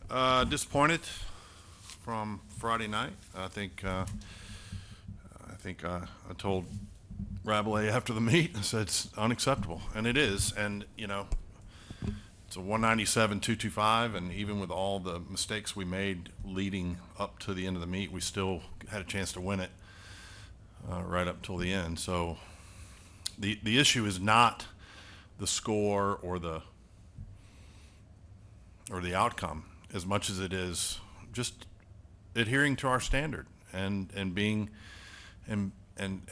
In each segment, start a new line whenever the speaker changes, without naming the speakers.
Disappointed from Friday night. I told Rabelais after the meet. I said it's unacceptable, and it is. And it's a 197 225, and even with all the mistakes we made leading up to the end of the meet, we still had a chance to win it right up till the end. So the issue is not the score or the outcome as much as it is just adhering to our standard and being and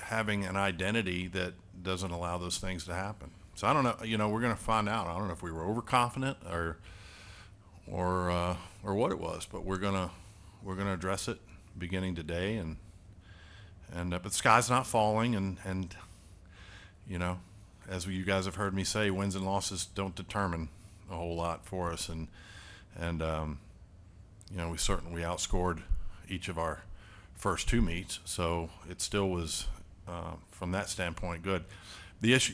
having an identity that doesn't allow those things to happen. So I don't know. We're going to find out. I don't know if we were overconfident or what it was, but we're gonna address it beginning today, but the sky's not falling, and you know, as you guys have heard me say, wins and losses don't determine a whole lot for us, and we outscored each of our first two meets, so it still was from that standpoint good. The issue,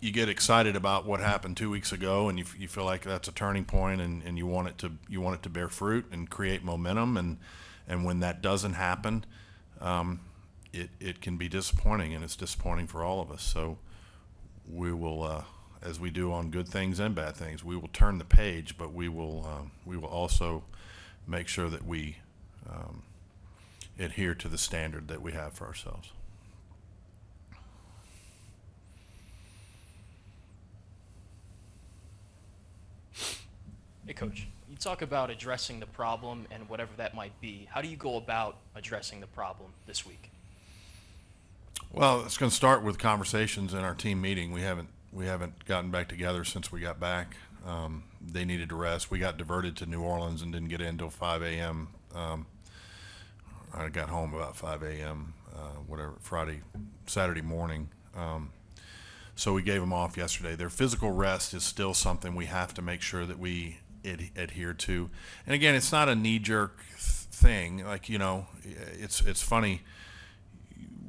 you get excited about what happened 2 weeks ago, and you feel like that's a turning point, and you want it to bear fruit and create momentum, and when that doesn't happen, it can be disappointing, and it's disappointing for all of us. So we will, as we do on good things and bad things, we will turn the page, but we will also make sure that we adhere to the standard that we have for ourselves.
Hey, Coach, you talk about addressing the problem and whatever that might be. How do you go about addressing the problem this week?
Well, it's going to start with conversations in our team meeting. We haven't gotten back together since we got back. They needed to rest. We got diverted to New Orleans and didn't get in until 5 a.m. I got home about 5 a.m. Saturday morning. So we gave them off yesterday. Their physical rest is still something we have to make sure that we adhere to. And again, it's not a knee-jerk thing. Like, it's funny.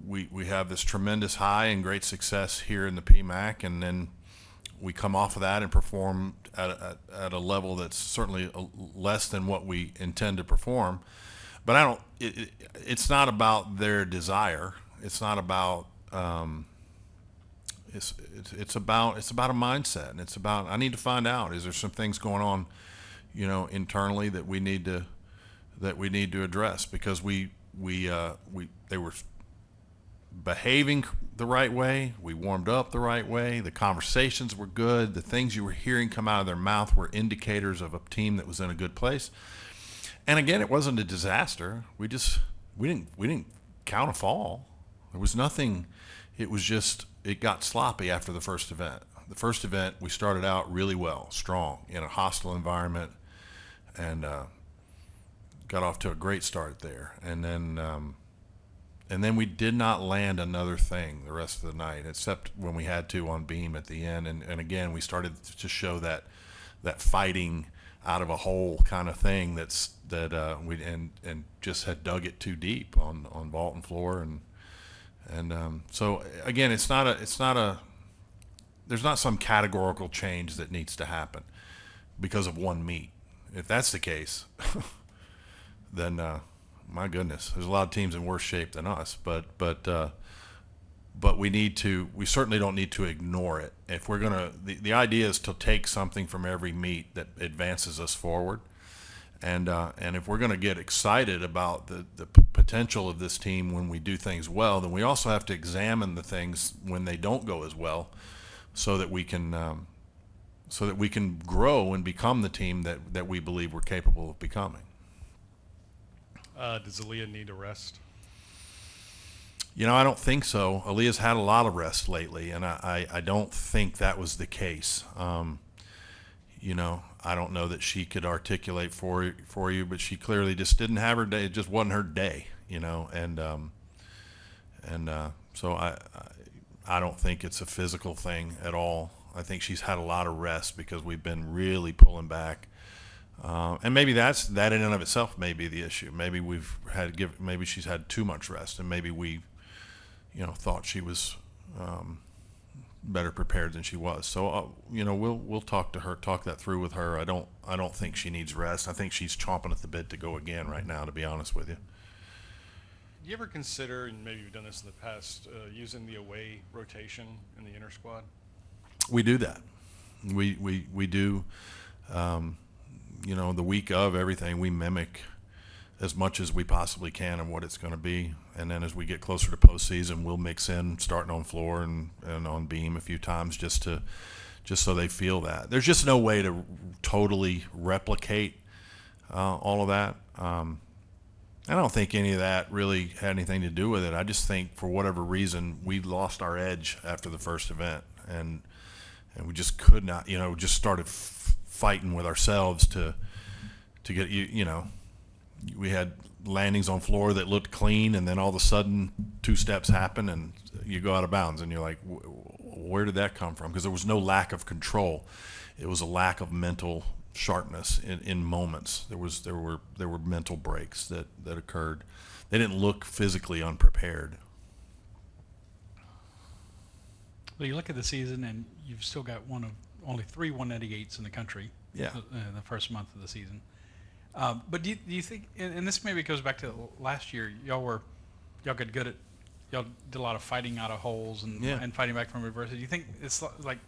We have this tremendous high and great success here in the PMAC, and then we come off of that and perform at a level that's certainly less than what we intend to perform. But I don't. It's not about their desire. It's not about. It's about a mindset, and it's about, I need to find out, is there some things going on, internally that we need to address, because they were behaving the right way. We warmed up the right way. The conversations were good. The things you were hearing come out of their mouth were indicators of a team that was in a good place. And again, it wasn't a disaster. We didn't count a fall. There was nothing. It was just, it got sloppy after the first event. The first event, we started out really well, strong, in a hostile environment, and got off to a great start there. And then we did not land another thing the rest of the night, except when we had to on beam at the end. And again, we started to show that fighting out of a hole kind of thing we just had dug it too deep on vault and floor, and so again, there's not some categorical change that needs to happen because of one meet. If that's the case, then my goodness, there's a lot of teams in worse shape than us. But we certainly don't need to ignore it. If we're gonna, the idea is to take something from every meet that advances us forward. And if we're going to get excited about the potential of this team when we do things well, then we also have to examine the things when they don't go as well, so that we can grow and become the team that we believe we're capable of becoming.
Does Aaliyah need a rest?
I don't think so. Aaliyah's had a lot of rest lately, and I don't think that was the case. I don't know that she could articulate for you, but she clearly just didn't have her day. It just wasn't her day, so I don't think it's a physical thing at all. I think she's had a lot of rest because we've been really pulling back, and maybe that in and of itself may be the issue. Maybe maybe she's had too much rest, and maybe we, thought she was better prepared than she was. So we'll talk that through with her. I don't think she needs rest. I think she's chomping at the bit to go again right now, to be honest with you.
Do you ever consider, and maybe you've done this in the past, using the away rotation in the inner squad?
We do that. We do. The week of everything, we mimic as much as we possibly can of what it's going to be. And then as we get closer to postseason, we'll mix in starting on floor and on beam a few times just so they feel that. There's just no way to totally replicate all of that. I don't think any of that really had anything to do with it. I just think for whatever reason we lost our edge after the first event, and we just could not, just started fighting with ourselves to get we had landings on floor that looked clean, and then all of a sudden 2 steps happen and you go out of bounds, and you're like, where did that come from? Because there was no lack of control. It was a lack of mental sharpness in moments. There were mental breaks that occurred. They didn't look physically unprepared.
Well, you look at the season, and you've still got one of only 3 198s in the country.
Yeah.
In the first month of the season. But do you think, and this maybe goes back to last year, y'all got good at, y'all did a lot of fighting out of holes and fighting back from adversity. Do you think it's like,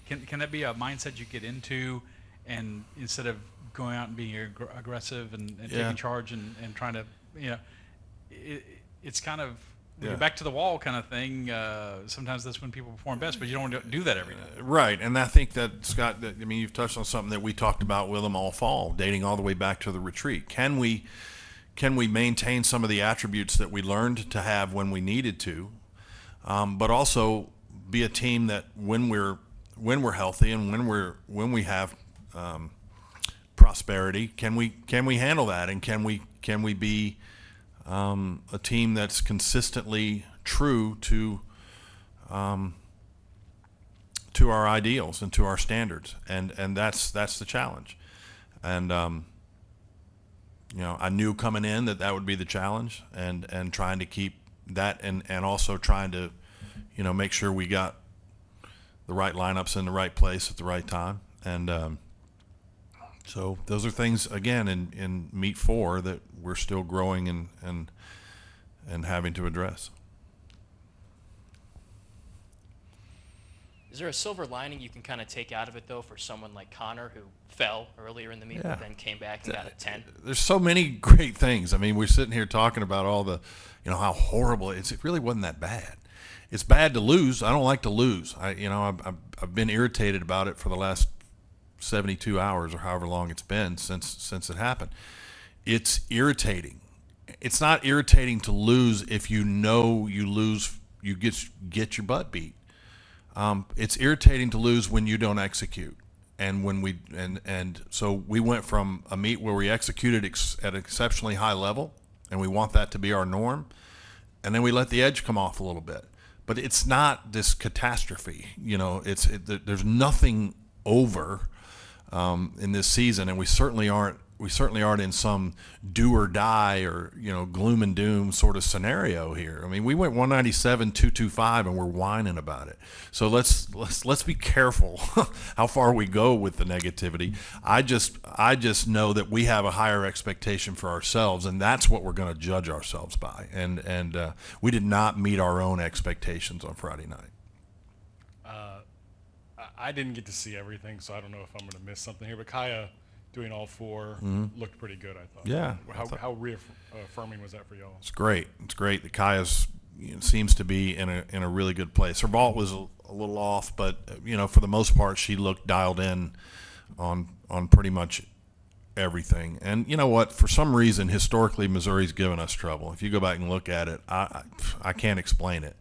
can that be a mindset you get into, and instead of going out and being aggressive and taking charge and trying to, it's kind of, when you're back to the wall kind of thing. Sometimes that's when people perform best, but you don't want to do that every night.
Right, and I think that, Scott, you've touched on something that we talked about with them all fall, dating all the way back to the retreat. Can we maintain some of the attributes that we learned to have when we needed to, but also be a team that when we're healthy and when we have prosperity, can we handle that, and can we be a team that's consistently true to our ideals and to our standards, and that's the challenge. And I knew coming in that would be the challenge, and trying to keep that, and also trying to make sure we got the right lineups in the right place at the right time. And so those are things, again, in Meet 4 that we're still growing and having to address.
Is there a silver lining you can kind of take out of it, though, for someone like Connor, who fell earlier in the meet, but then came back and got a 10?
There's so many great things. I mean, we're sitting here talking about all the, how horrible it is. It really wasn't that bad. It's bad to lose. I don't like to lose. I've been irritated about it for the last 72 hours or however long it's been since it happened. It's irritating. It's not irritating to lose if you know you lose, you get your butt beat. It's irritating to lose when you don't execute. And so we went from a meet where we executed at an exceptionally high level, and we want that to be our norm, and then we let the edge come off a little bit. But it's not this catastrophe. There's nothing over in this season, and we certainly aren't in some do or die or gloom and doom sort of scenario here. I mean, we went 197, 225, and we're whining about it. So let's be careful how far we go with the negativity. I just know that we have a higher expectation for ourselves, and that's what we're going to judge ourselves by. And we did not meet our own expectations on Friday night.
I didn't get to see everything, so I don't know if I'm going to miss something here. But Kaya doing all 4 looked pretty good, I thought.
Yeah.
How reaffirming was that for y'all?
It's great. It's great that Kaya's seems to be in a really good place. Her vault was a little off, but for the most part, she looked dialed in on pretty much everything. And you know what? For some reason, historically, Missouri's given us trouble. If you go back and look at it, I can't explain it.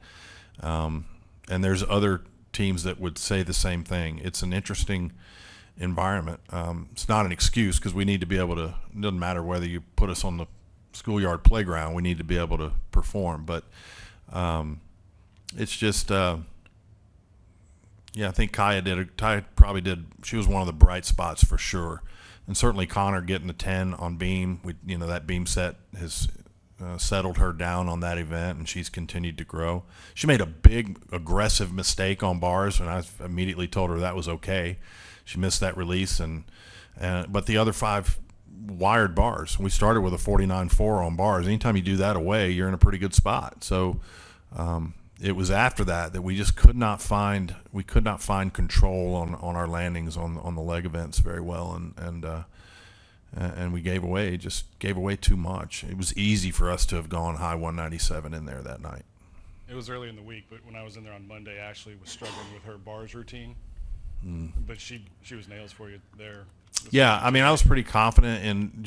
And there's other teams that would say the same thing. It's an interesting environment. It's not an excuse, because we need to be able to, it doesn't matter whether you put us on the schoolyard playground, we need to be able to perform. But it's just, I think Kaya probably did, she was one of the bright spots for sure. And certainly Connor getting the 10 on beam, that beam set has settled her down on that event, and she's continued to grow. She made a big, aggressive mistake on bars, and I immediately told her that was okay. She missed that release, but the other 5 wired bars. We started with a 49.4 on bars. Anytime you do that away, you're in a pretty good spot. So it was after that we just could not find control on our landings on the leg events very well, and we gave away too much. It was easy for us to have gone high 197 in there that night.
It was early in the week, but when I was in there on Monday, Ashley was struggling with her bars routine. But she was nails for you there.
Yeah, I mean, I was pretty confident in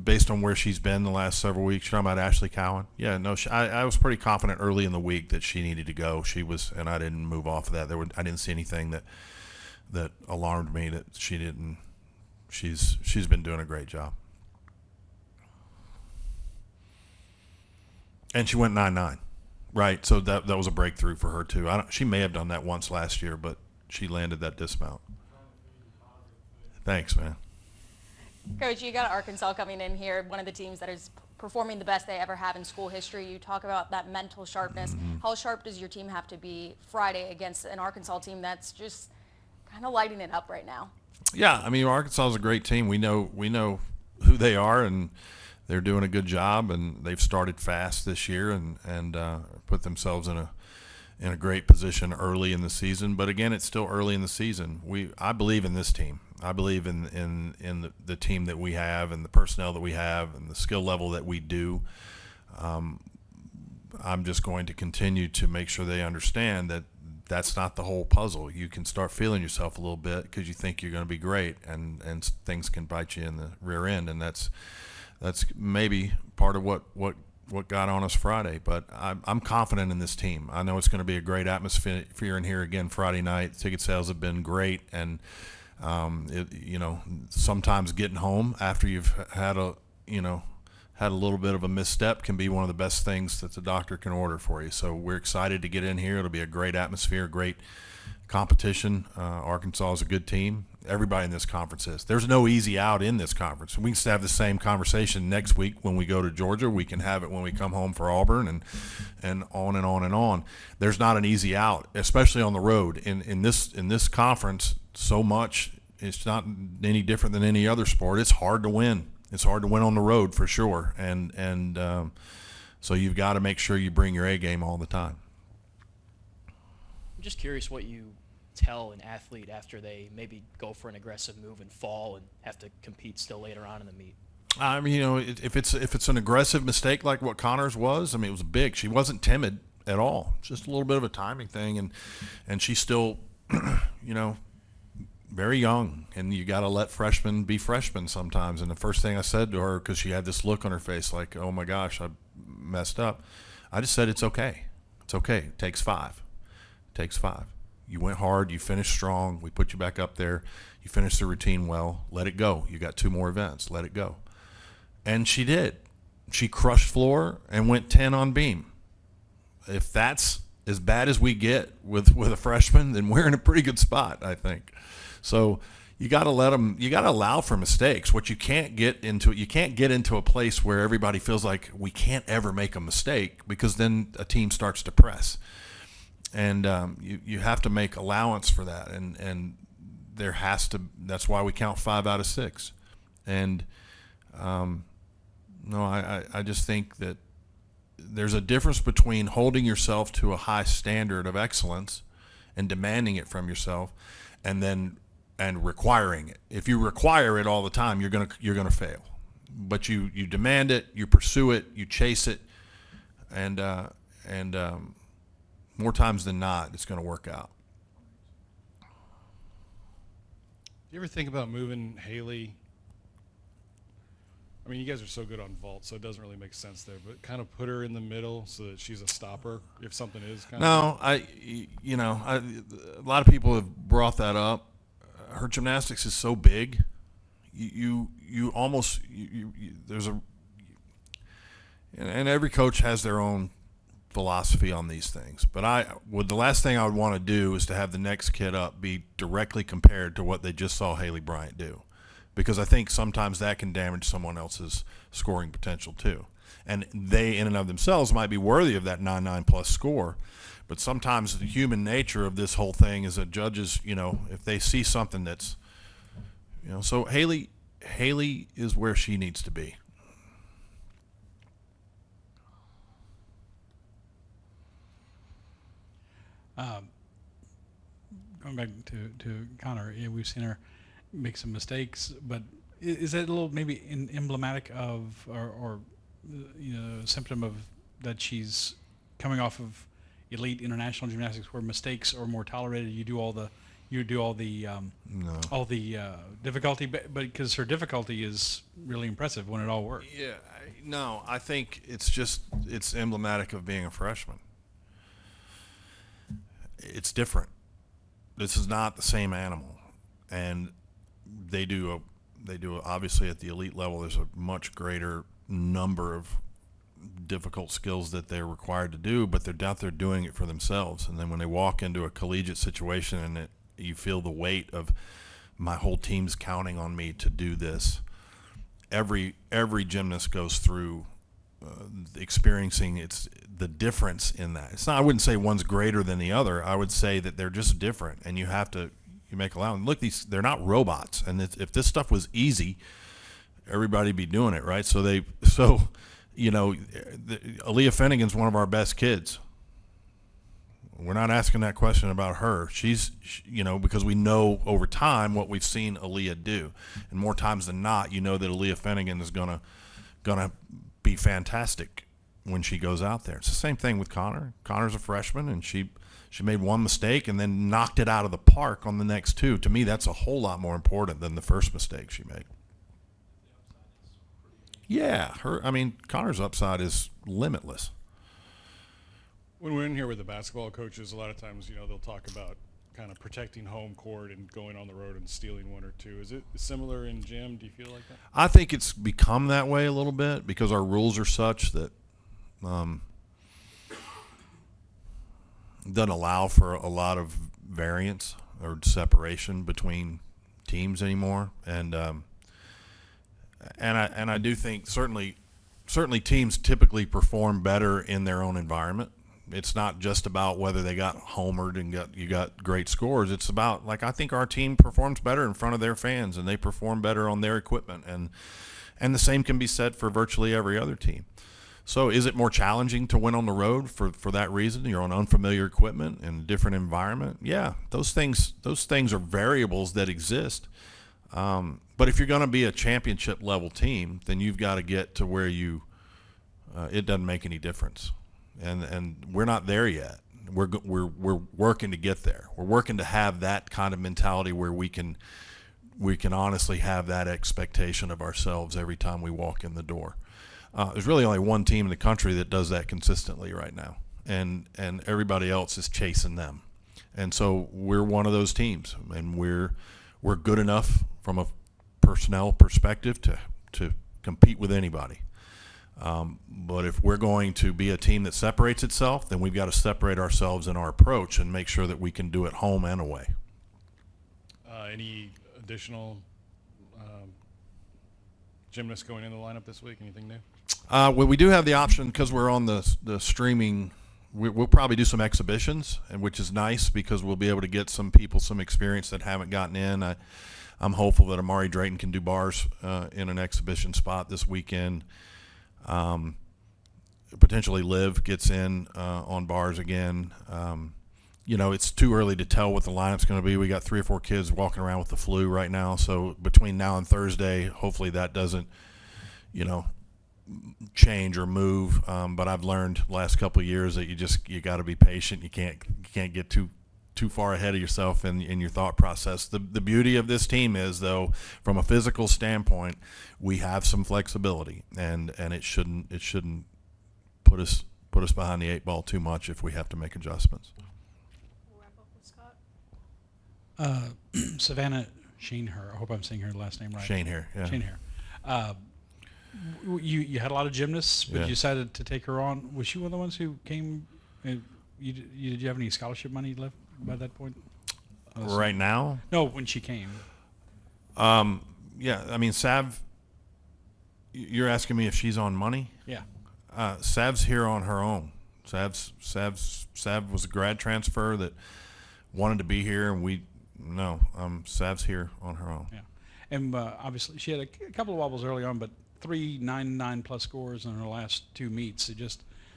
based on where she's been the last several weeks. You're talking about Ashley Cowan? Yeah, no, I was pretty confident early in the week that she needed to go. She was, and I didn't move off of that. I didn't see anything that alarmed me that she didn't. She's been doing a great job. And she went 9.9, right? So that was a breakthrough for her too. She may have done that once last year, but she landed that dismount. Thanks, man.
Coach, you got Arkansas coming in here, one of the teams that is performing the best they ever have in school history. You talk about that mental sharpness. How sharp does your team have to be Friday against an Arkansas team that's just kind of lighting it up right now?
Yeah, I mean, Arkansas is a great team. We know who they are, and they're doing a good job. And they've started fast this year and put themselves in a great position early in the season. But again, it's still early in the season. I believe in this team. I believe in the team that we have and the personnel that we have and the skill level that we do. I'm just going to continue to make sure they understand that that's not the whole puzzle. You can start feeling yourself a little bit because you think you're going to be great, and things can bite you in the rear end, and that's maybe part of what got on us Friday. But I'm confident in this team. I know it's going to be a great atmosphere in here again Friday night. Ticket sales have been great, and sometimes getting home after you've had a little bit of a misstep can be one of the best things that the doctor can order for you. So we're excited to get in here. It'll be a great atmosphere, great competition. Arkansas is a good team. Everybody in this conference is. There's no easy out in this conference. We can have the same conversation next week when we go to Georgia. We can have it when we come home for Auburn, and on and on and on. There's not an easy out, especially on the road. In this conference, so much, it's not any different than any other sport. It's hard to win. It's hard to win on the road for sure, and so you've got to make sure you bring your A game all the time.
I'm just curious what you tell an athlete after they maybe go for an aggressive move and fall and have to compete still later on in the meet.
I mean, if it's an aggressive mistake like what Connor's was, I mean, it was big. She wasn't timid at all. It's just a little bit of a timing thing, and she's still, very young, and you got to let freshmen be freshmen sometimes. And the first thing I said to her, because she had this look on her face like, oh my gosh, I messed up, I just said, it's okay. It's okay. It takes 5. It takes 5. You went hard. You finished strong. We put you back up there. You finished the routine well. Let it go. You got 2 more events. Let it go. And she did. She crushed floor and went 10 on beam. If that's as bad as we get with a freshman, then we're in a pretty good spot, I think. So you got to let them. You got to allow for mistakes. What you can't get into a place where everybody feels like we can't ever make a mistake, because then a team starts to press, and you have to make allowance for that. And there has to. That's why we count 5 out of 6. And I just think that there's a difference between holding yourself to a high standard of excellence and demanding it from yourself, and requiring it. If you require it all the time, you're gonna fail. But you demand it, you pursue it, you chase it, and more times than not, it's gonna work out.
You ever think about moving Haley? I mean, you guys are so good on vault, so it doesn't really make sense there. But kind of put her in the middle so that she's a stopper if something is kind of.
No, a lot of people have brought that up. Her gymnastics is so big, and every coach has their own philosophy on these things. But the last thing I would want to do is to have the next kid up be directly compared to what they just saw Haley Bryant do, because I think sometimes that can damage someone else's scoring potential too. And they in and of themselves might be worthy of that 9.9 plus score. But sometimes the human nature of this whole thing is that judges, if they see something that's, so Haley is where she needs to be.
Going back to Connor, yeah, we've seen her make some mistakes, but is that a little maybe emblematic of, or symptom of that she's coming off of elite international gymnastics where mistakes are more tolerated? You do all the difficulty, but because her difficulty is really impressive when it all works.
Yeah, no, I think it's emblematic of being a freshman. It's different. This is not the same animal, and they do obviously at the elite level. There's a much greater number of difficult skills that they're required to do, but they're out there doing it for themselves. And then when they walk into a collegiate situation and you feel the weight of my whole team's counting on me to do this. Every gymnast goes through experiencing the difference in that. It's not, I wouldn't say one's greater than the other. I would say that they're just different, and you make allowance. Look, they're not robots, and if this stuff was easy, everybody'd be doing it, right? Aaliyah Finnegan's one of our best kids. We're not asking that question about her. She's because we know over time what we've seen Aaliyah do, and more times than not, that Aaliyah Finnegan is gonna be fantastic when she goes out there. It's the same thing with Connor. Connor's a freshman, and she made one mistake and then knocked it out of the park on the next two. To me, that's a whole lot more important than the first mistake she made. Yeah, Connor's upside is limitless.
When we're in here with the basketball coaches, a lot of times, they'll talk about kind of protecting home court and going on the road and stealing one or two. Is it similar in gym? Do you feel like that?
I think it's become that way a little bit because our rules are such that doesn't allow for a lot of variance or separation between teams anymore. And I do think certainly teams typically perform better in their own environment. It's not just about whether they got homered and you got great scores. It's about, I think our team performs better in front of their fans, and they perform better on their equipment, and the same can be said for virtually every other team. So is it more challenging to win on the road for that reason? You're on unfamiliar equipment in a different environment. Yeah, those things are variables that exist. But if you're going to be a championship level team, then you've got to get to where it doesn't make any difference. And we're not there yet. We're working to get there. We're working to have that kind of mentality where we can honestly have that expectation of ourselves every time we walk in the door. There's really only one team in the country that does that consistently right now, and everybody else is chasing them. And so we're one of those teams, and we're good enough from a personnel perspective to compete with anybody. But if we're going to be a team that separates itself, then we've got to separate ourselves in our approach and make sure that we can do it home and away.
Any additional gymnasts going in the lineup this week? Anything new?
Well, we do have the option because we're on the streaming. We'll probably do some exhibitions, which is nice because we'll be able to get some people some experience that haven't gotten in. I'm hopeful that Amari Drayton can do bars in an exhibition spot this weekend. Potentially Liv gets in on bars again. It's too early to tell what the lineup's going to be. We got 3 or 4 kids walking around with the flu right now. So between now and Thursday, hopefully that doesn't, change or move. But I've learned the last couple of years that you got to be patient. You can't get too far ahead of yourself in your thought process. The beauty of this team is, though, from a physical standpoint, we have some flexibility, and it shouldn't put us behind the 8 ball too much if we have to make adjustments.
We'll wrap up with Scott.
Savannah Schoenherr, I hope I'm saying her last name right.
Schoenherr, yeah.
Schoenherr. You had a lot of gymnasts, but
Yeah.
you decided to take her on. Was she one of the ones who came? Did you have any scholarship money left by that point?
Right now?
No, when she came.
Yeah, Sav, you're asking me if she's on money?
Yeah.
Sav's here on her own. Sav was a grad transfer that wanted to be here, and Sav's here on her own.
Yeah, and obviously she had a couple of wobbles early on, but 3 9+ scores in her last 2 meets.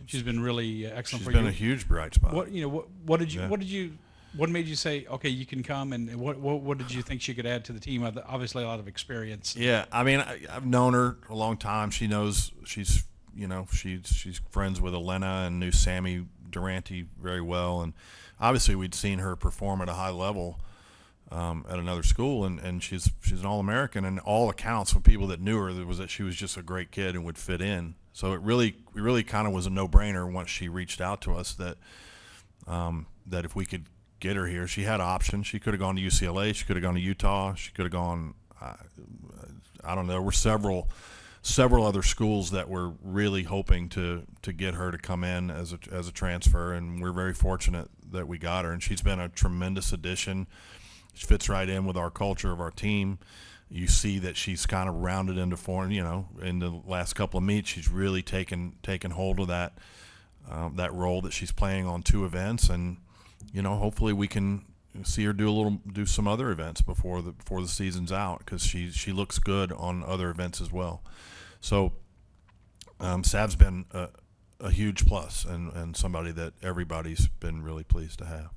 She's been really excellent
She's
for
been
you.
a huge bright spot.
What made you say, okay, you can come, and what did you think she could add to the team? Obviously, a lot of experience.
Yeah, I mean, I've known her a long time. She knows she's friends with Elena and knew Sammy Durante very well, and obviously we'd seen her perform at a high level at another school, and she's an All-American, and all accounts from people that knew her was that she was just a great kid and would fit in. So it really kind of was a no-brainer once she reached out to us that if we could get her here. She had options. She could have gone to UCLA. She could have gone to Utah. She could have gone. I don't know. There were several other schools that were really hoping to get her to come in as a transfer, and we're very fortunate that we got her. And she's been a tremendous addition. She fits right in with our culture of our team. You see that she's kind of rounded into form. In the last couple of meets, she's really taken hold of that role that she's playing on 2 events, and hopefully we can see her do some other events before the season's out, because she looks good on other events as well. So Sav's been a huge plus, and somebody that everybody's been really pleased to have.